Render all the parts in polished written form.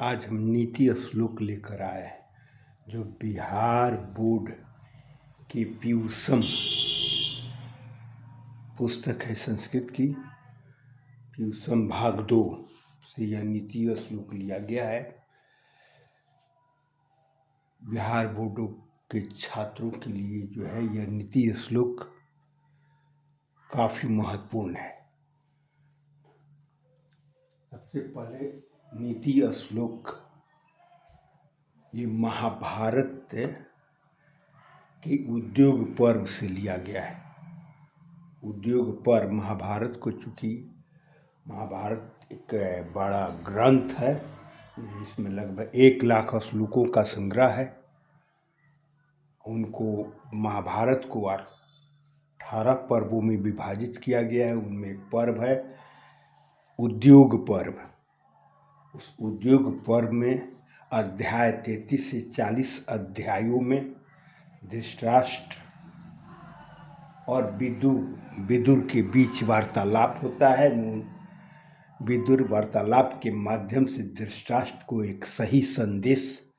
आज हम नीति श्लोक लेकर आए हैं जो बिहार बोर्ड की पीयूषम पुस्तक है संस्कृत की। पीयूषम भाग 2 से यह नीति श्लोक लिया गया है। बिहार बोर्डों के छात्रों के लिए जो है यह नीति श्लोक काफ़ी महत्वपूर्ण है। सबसे पहले नीति श्लोक ये महाभारत के उद्योग पर्व से लिया गया है। उद्योग पर्व महाभारत को, चूँकि महाभारत एक बड़ा ग्रंथ है जिसमें लगभग 1 लाख श्लोकों का संग्रह है। उनको महाभारत को 18 पर्वों में विभाजित किया गया है। उनमें एक पर्व है उद्योग पर्व। उस उद्योग पर्व में अध्याय 33 से 40 अध्यायों में धृतराष्ट्र और विदुर के बीच वार्तालाप होता है। विदुर वार्तालाप के माध्यम से धृतराष्ट्र को एक सही संदेश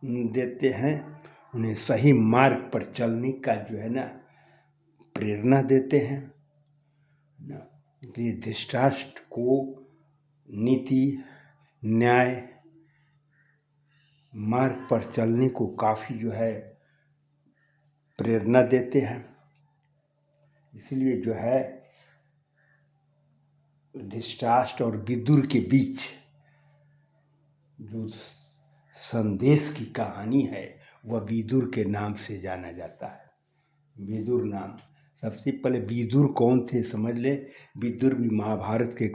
देते हैं, उन्हें सही मार्ग पर चलने का जो है ना प्रेरणा देते हैं। इसलिए धृतराष्ट्र को नीति न्याय मार्ग पर चलने को काफ़ी जो है प्रेरणा देते हैं। इसलिए जो है धृतराष्ट्र और विदुर के बीच जो संदेश की कहानी है वह विदुर के नाम से जाना जाता है। विदुर नाम, सबसे पहले विदुर कौन थे समझ ले। विदुर भी महाभारत के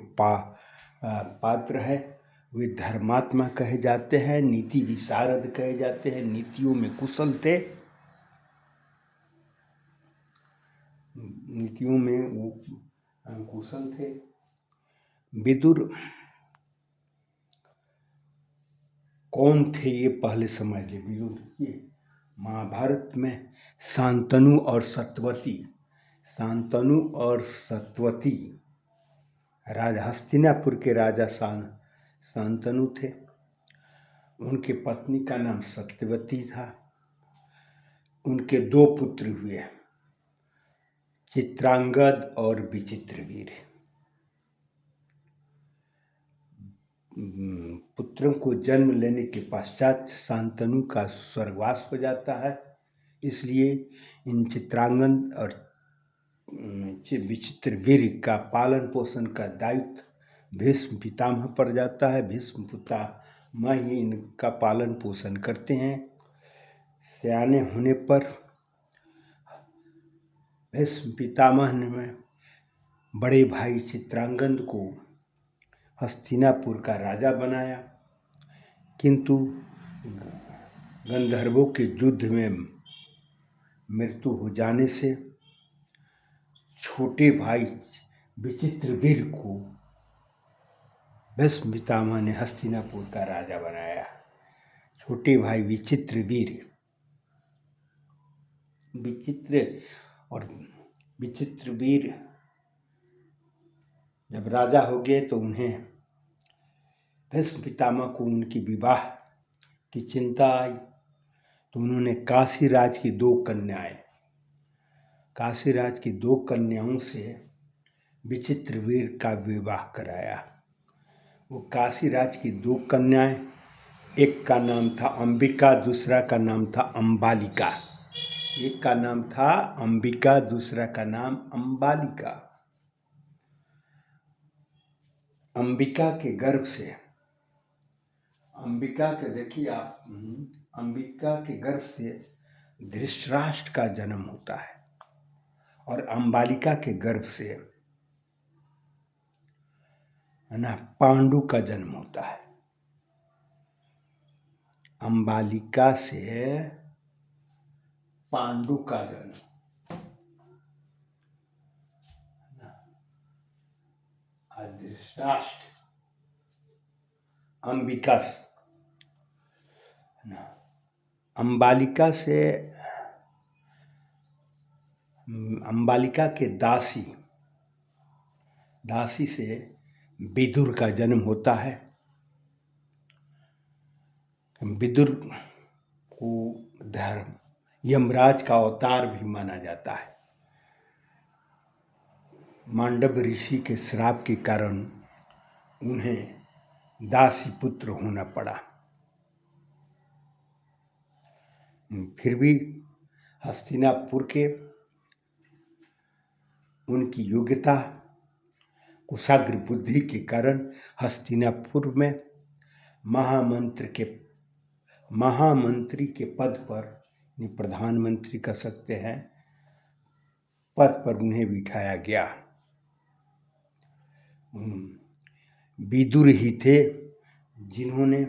पात्र है। वे धर्मात्मा कहे जाते हैं, नीति विशारद कहे जाते हैं, नीतियों में कुशल थे। नीतियों में वो कुशल थे। विदुर कौन थे ये पहले समझ ले। विदुर ये महाभारत में शांतनु और सत्यवती राजा हस्तिनापुर के राजा शांतनु थे। उनके पत्नी का नाम सत्यवती था। उनके 2 पुत्र हुए, चित्रांगद और विचित्रवीर। पुत्रों को जन्म लेने के पश्चात शांतनु का स्वर्गवास हो जाता है। इसलिए इन चित्रांगद और विचित्रवीर का पालन पोषण का दायित्व भीष्म पितामह पर जाता है। भीष्म पितामह ही इनका पालन पोषण करते हैं। सयाने होने पर भीष्म पितामह ने बड़े भाई चित्रांगद को हस्तिनापुर का राजा बनाया, किंतु गंधर्वों के युद्ध में मृत्यु हो जाने से छोटे भाई विचित्रवीर को भीष्म पितामह ने हस्तिनापुर का राजा बनाया। छोटे भाई विचित्रवीर जब राजा हो गए तो उन्हें भीष्म पितामह को उनकी विवाह की चिंता आई। तो उन्होंने काशीराज की 2 कन्याओं से विचित्रवीर का विवाह कराया। वो काशीराज की 2 कन्याएं, एक का नाम था अंबिका, दूसरा का नाम था अंबालिका। एक का नाम था अंबिका, दूसरा का नाम अंबालिका। अंबिका के गर्भ से, अंबिका के गर्भ से धृतराष्ट्र का जन्म होता है और अंबालिका के गर्भ से पांडु का जन्म होता है। अंबालिका से पांडु का जन्म, धृतराष्ट्र अंबालिका के दासी से विदुर का जन्म होता है। विदुर को धर्म यमराज का अवतार भी माना जाता है। मांडव ऋषि के श्राप के कारण उन्हें दासी पुत्र होना पड़ा। फिर भी हस्तिनापुर के उनकी योग्यता कुशाग्र बुद्धि के कारण हस्तिनापुर में महामंत्री के पद पर, प्रधानमंत्री कह सकते हैं, पद पर उन्हें बिठाया गया। विदुर ही थे जिन्होंने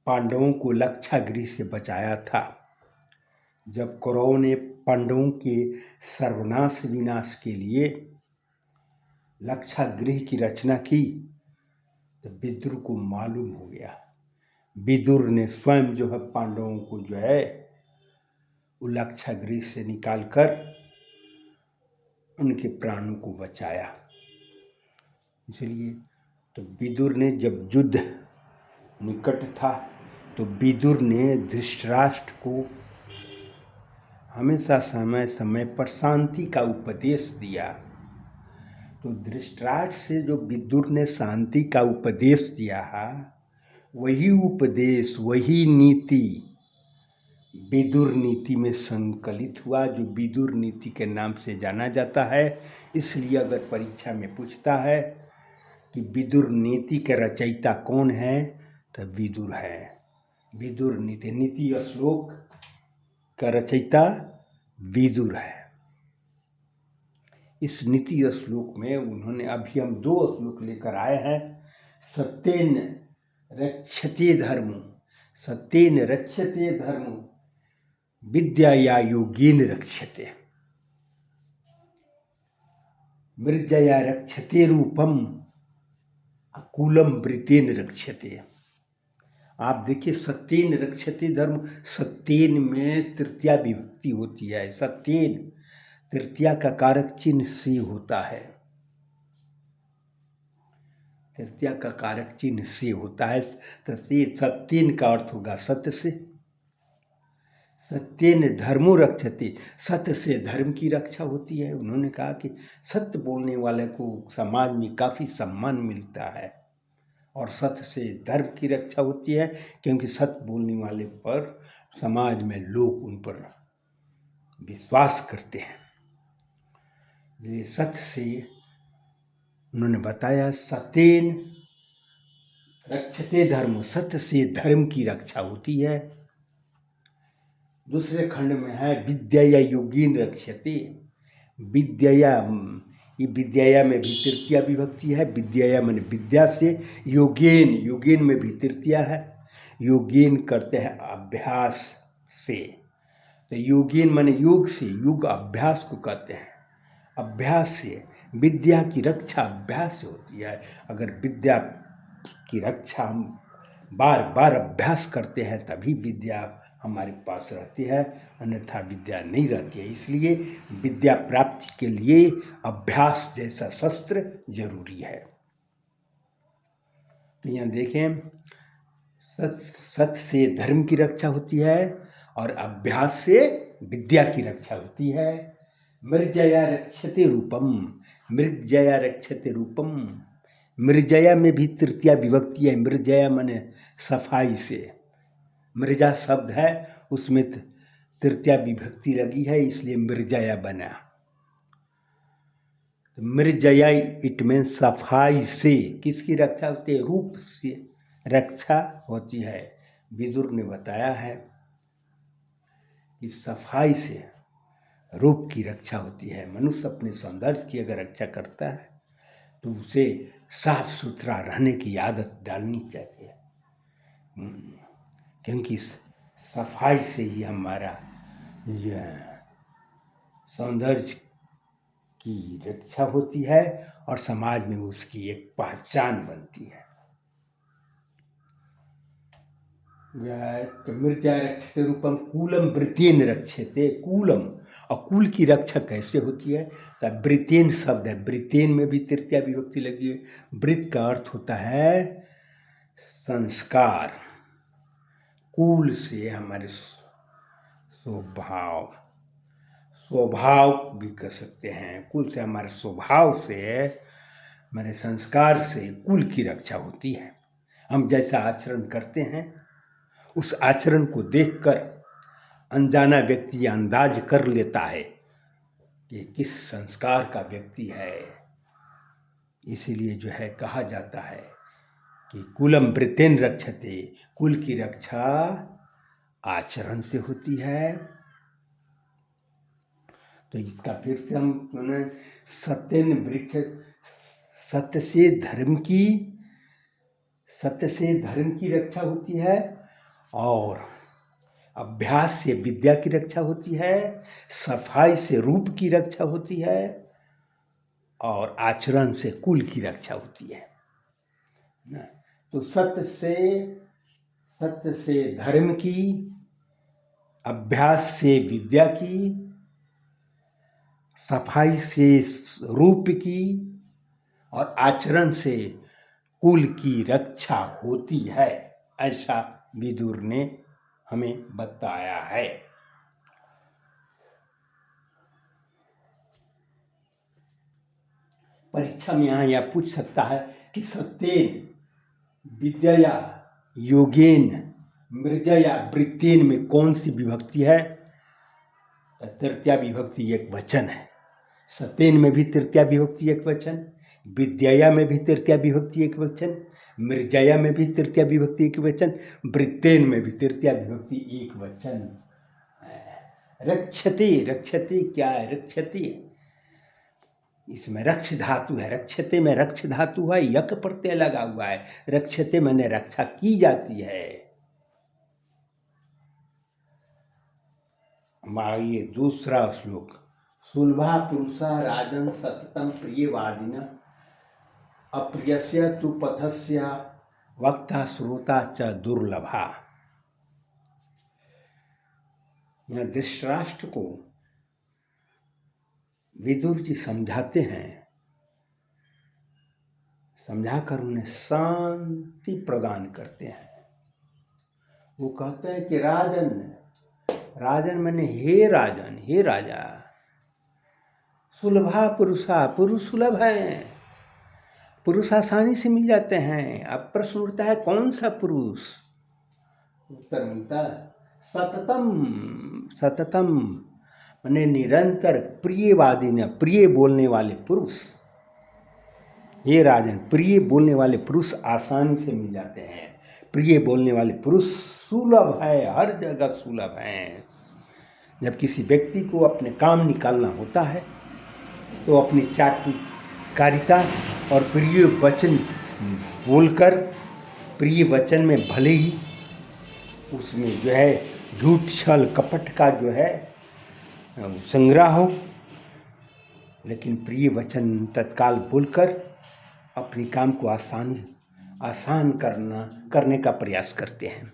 पांडवों को लक्षागृह से बचाया था। जब कौरवों ने पांडवों के सर्वनाश विनाश के लिए लक्षागृह की रचना की तो विदुर को मालूम हो गया। विदुर ने स्वयं जो है पांडवों को जो है वो लक्षागृह से निकालकर उनके प्राणों को बचाया। इसलिए तो विदुर ने, जब युद्ध निकट था तो विदुर ने धृतराष्ट्र को हमेशा समय समय पर शांति का उपदेश दिया। तो धृतराष्ट्र से जो विदुर ने शांति का उपदेश दिया है, वही उपदेश, वही नीति विदुर नीति में संकलित हुआ, जो विदुर नीति के नाम से जाना जाता है। इसलिए अगर परीक्षा में पूछता है कि विदुर नीति के रचयिता कौन है, तो विदुर है। विदुर नीति श्लोक का रचयिता विदुर है। इस नीति श्लोक में उन्होंने, अभी हम 2 श्लोक लेकर आए हैं। सत्येन रक्षते धर्मो, सत्येन रक्षते धर्मो, विद्याया योगेन रक्षते, मृजया रक्षते रूपम, अकूलम वृतेन रक्षते। आप देखिए, सत्येन रक्षते धर्म, सत्येन में तृतीया विभक्ति होती है। सत्येन तृतीया का कारक चिन्ह से होता है। तृतीया का कारक चिन्ह से होता है, तो से सत्येन का अर्थ होगा सत्य से। सत्येन धर्मो रक्षते, सत्य से धर्म की रक्षा होती है। उन्होंने कहा कि सत्य बोलने वाले को समाज में काफ़ी सम्मान मिलता है और सत्य से धर्म की रक्षा होती है, क्योंकि सत्य बोलने वाले पर समाज में लोग उन पर विश्वास करते हैं। ये सत्य से उन्होंने बताया, सत्येन रक्षते धर्म, सत्य से धर्म की रक्षा होती है। दूसरे खंड में है विद्याया योगेन रक्षते। विद्याया, ये विद्याया में भी तृतीया विभक्ति है। विद्याया माने विद्या से, योगेन, योगेन में भी तृतीया है। योगेन करते हैं अभ्यास से, तो योगेन माने योग से, योग अभ्यास को कहते हैं। अभ्यास से विद्या की रक्षा अभ्यास से होती है। अगर विद्या की रक्षा हम बार बार अभ्यास करते हैं तभी विद्या हमारे पास रहती है, अन्यथा विद्या नहीं रहती है। इसलिए विद्या प्राप्ति के लिए अभ्यास जैसा शस्त्र जरूरी है। तो यहाँ देखें, सत्य से धर्म की रक्षा होती है और अभ्यास से विद्या की रक्षा होती है। मृजया रक्षते रूपम, मृजया रक्षते रूपम, मृजया में भी तृतीया विभक्ति है। मृजया माने सफाई से, मृजा शब्द है उसमें तृतीया विभक्ति लगी है, इसलिए मृजया बना। मृजया इट मीन सफाई से। किसकी रक्षा होती है? रूप से रक्षा होती है। विदुर ने बताया है कि सफाई से रूप की रक्षा होती है। मनुष्य अपने सौंदर्य की अगर रक्षा करता है तो उसे साफ सुथरा रहने की आदत डालनी चाहिए, क्योंकि सफाई से ही हमारा सौंदर्य की रक्षा होती है और समाज में उसकी एक पहचान बनती है। मृत्या रक्षते रूपम कूलम वृतेन रक्षते। कूलम, और कूल की रक्षा कैसे होती है? तो वृतेन शब्द है, वृतेन में भी तृतीया विभक्ति लगी है। वृत का अर्थ होता है संस्कार, कुल से हमारे स्वभाव, स्वभाव भी कह सकते हैं, कुल से हमारे स्वभाव से, हमारे संस्कार से कुल की रक्षा होती है। हम जैसा आचरण करते हैं उस आचरण को देखकर अनजाना व्यक्ति अंदाज कर लेता है कि किस संस्कार का व्यक्ति है। इसीलिए जो है कहा जाता है कि कुलम वृत्तेन रक्षते, कुल की रक्षा आचरण से होती है। तो इसका फिर से हम सत्यन वृक्ष, सत्य से धर्म की रक्षा होती है, और अभ्यास से विद्या की रक्षा होती है, सफाई से रूप की रक्षा होती है, और आचरण से कुल की रक्षा होती है ना। तो सत्य से धर्म की, अभ्यास से विद्या की, सफाई से रूप की, और आचरण से कुल की रक्षा होती है, ऐसा विदुर ने हमें बताया है। परीक्षा में यहाँ यह पूछ सकता है कि सत्येन विद्यया योगेन मृजया वृत्तेन में कौन सी विभक्ति है? तृतीया विभक्ति एक वचन है। सत्येन में भी तृतीया विभक्ति एक वचन, विद्यया में भी तृतीया विभक्ति एक वचन, मृजया में भी तृतीया विभक्ति एक वचन, वृत्तेन में भी तृतीया विभक्ति एक वचन। रक्षते, रक्षते क्या है? रक्षते, इसमें रक्ष धातु है। रक्षते में रक्ष धातु है, यक प्रत्यय लगा हुआ है। रक्षते मैंने रक्षा की जाती है। आइए दूसरा श्लोक। सुलभा पुरुषा राजन सततम प्रियवादिन अप्रियस्य तु पथस्य वक्ता श्रोता च दुर्लभा। यह धृतराष्ट्र को विदुर जी समझाते हैं, समझाकर उन्हें शांति प्रदान करते हैं। वो कहते हैं कि राजन, राजन मैंने हे राजन, हे राजा, सुलभा पुरुषा, पुरुष सुलभ है, पुरुष आसानी से मिल जाते हैं। अब प्रश्न उठता है कौन सा पुरुष? उत्तर मिलता है सततम, सततम मैंने निरंतर, प्रियवादी ने, प्रिय बोलने वाले पुरुष। ये राजन, प्रिय बोलने वाले पुरुष आसानी से मिल जाते हैं। प्रिय बोलने वाले पुरुष सुलभ है, हर जगह सुलभ हैं। जब किसी व्यक्ति को अपने काम निकालना होता है तो अपनी चाटुकारिता और प्रिय वचन बोलकर, प्रिय वचन में भले ही उसमें जो है झूठ छल कपट का जो है संग्रह हो, लेकिन प्रिय वचन तत्काल बोलकर अपने काम को आसान करने का प्रयास करते हैं।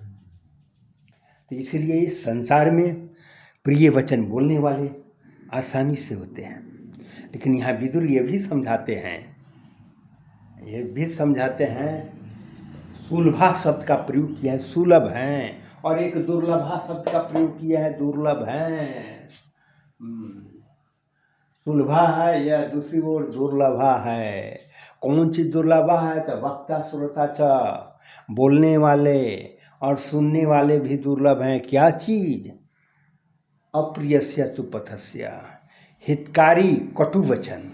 तो इसलिए इस संसार में प्रिय वचन बोलने वाले आसानी से होते हैं। लेकिन यहाँ विदुर ये भी समझाते हैं, सुलभा शब्द का प्रयोग किया है, सुलभ हैं, और एक दुर्लभा शब्द का प्रयोग किया है, दुर्लभ हैं। सुलभा है या दूसरी ओर दुर्लभा है। कौन चीज दुर्लभा है? तो वक्ता श्रोता च, बोलने वाले और सुनने वाले भी दुर्लभ हैं। क्या चीज? अप्रियस्य तु पथस्य, हितकारी कटु वचन।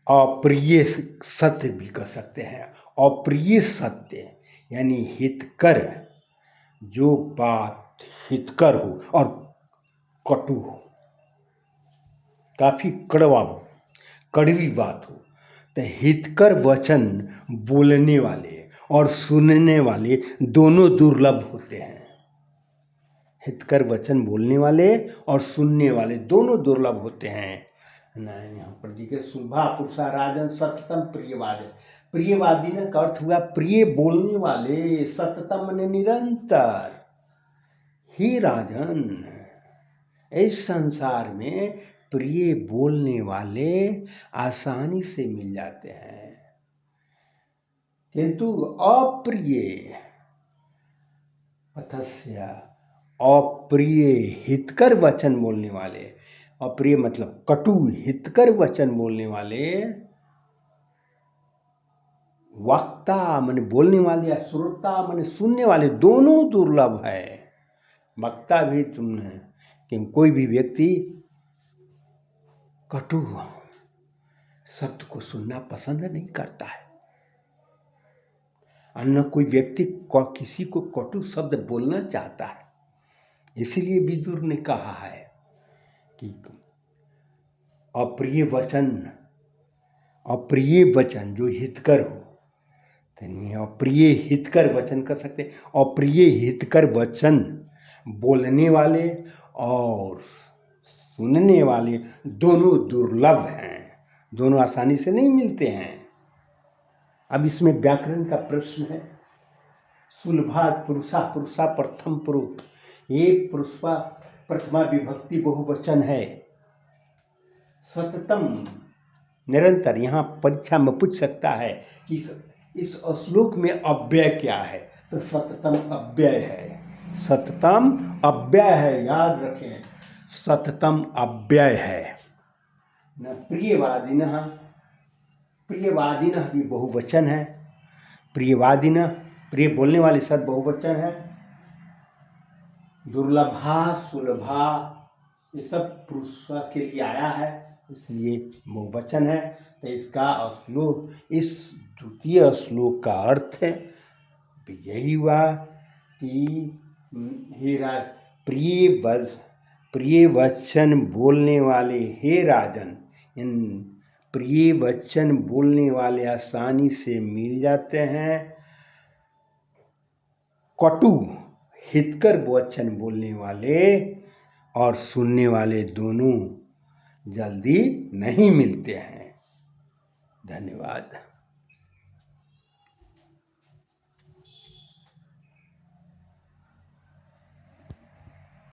अप्रिय सत्य भी कह सकते हैं। अप्रिय सत्य यानी हितकर, जो बात हितकर हो और कटु हो, काफी कड़वी बात हो, तो हितकर वचन बोलने वाले और सुनने वाले दोनों दुर्लभ होते हैं। हितकर वचन बोलने वाले और सुनने वाले दोनों दुर्लभ होते हैं। यहाँ पर देखिए, सुलभा पुरुषा राजन सततम प्रियवादी। प्रियवादी ने का अर्थ हुआ प्रिय बोलने वाले, सततम ने निरंतर। हे राजन, इस संसार में प्रिय बोलने वाले आसानी से मिल जाते हैं, किंतु अप्रिय पथस्य अप्रिय हितकर वचन बोलने वाले, अप्रिय मतलब कटु, हितकर वचन बोलने वाले, वक्ता माने बोलने वाले या श्रोता माने सुनने वाले, दोनों दुर्लभ है। वक्ता भी तुमने कि कोई भी व्यक्ति कटु शब्द को सुनना पसंद नहीं करता है, अन्य कोई व्यक्ति किसी को कटु शब्द बोलना चाहता है। इसीलिए विदुर ने कहा है कि अप्रिय वचन जो हितकर हो, अप्रिय हितकर वचन कर सकते, अप्रिय हितकर वचन बोलने वाले और सुनने वाले दोनों दुर्लभ हैं, दोनों आसानी से नहीं मिलते हैं। अब इसमें व्याकरण का प्रश्न है। सुलभा पुरुषा, पुरुषा प्रथम पुरुष, ये पुरुषा प्रथमा विभक्ति बहुवचन है। सततम निरंतर, यहाँ परीक्षा में पूछ सकता है कि इस श्लोक में अव्यय क्या है, तो सततम अव्यय है। सततम अव्यय है, याद रखें, सततम अव्यय है। न प्रियवादिनः, प्रियवादिनः भी बहुवचन है। प्रियवादिनः, प्रिय बोलने वाले सब बहुवचन है। दुर्लभा, सुलभा, ये सब पुरुषा के लिए आया है, इसलिए बहुवचन है। तो इसका श्लोक, इस द्वितीय श्लोक का अर्थ यही हुआ कि प्रिय वचन बोलने वाले हे राजन, इन प्रिय वचन बोलने वाले आसानी से मिल जाते हैं, कटु हितकर वचन बोलने वाले और सुनने वाले दोनों जल्दी नहीं मिलते हैं। धन्यवाद।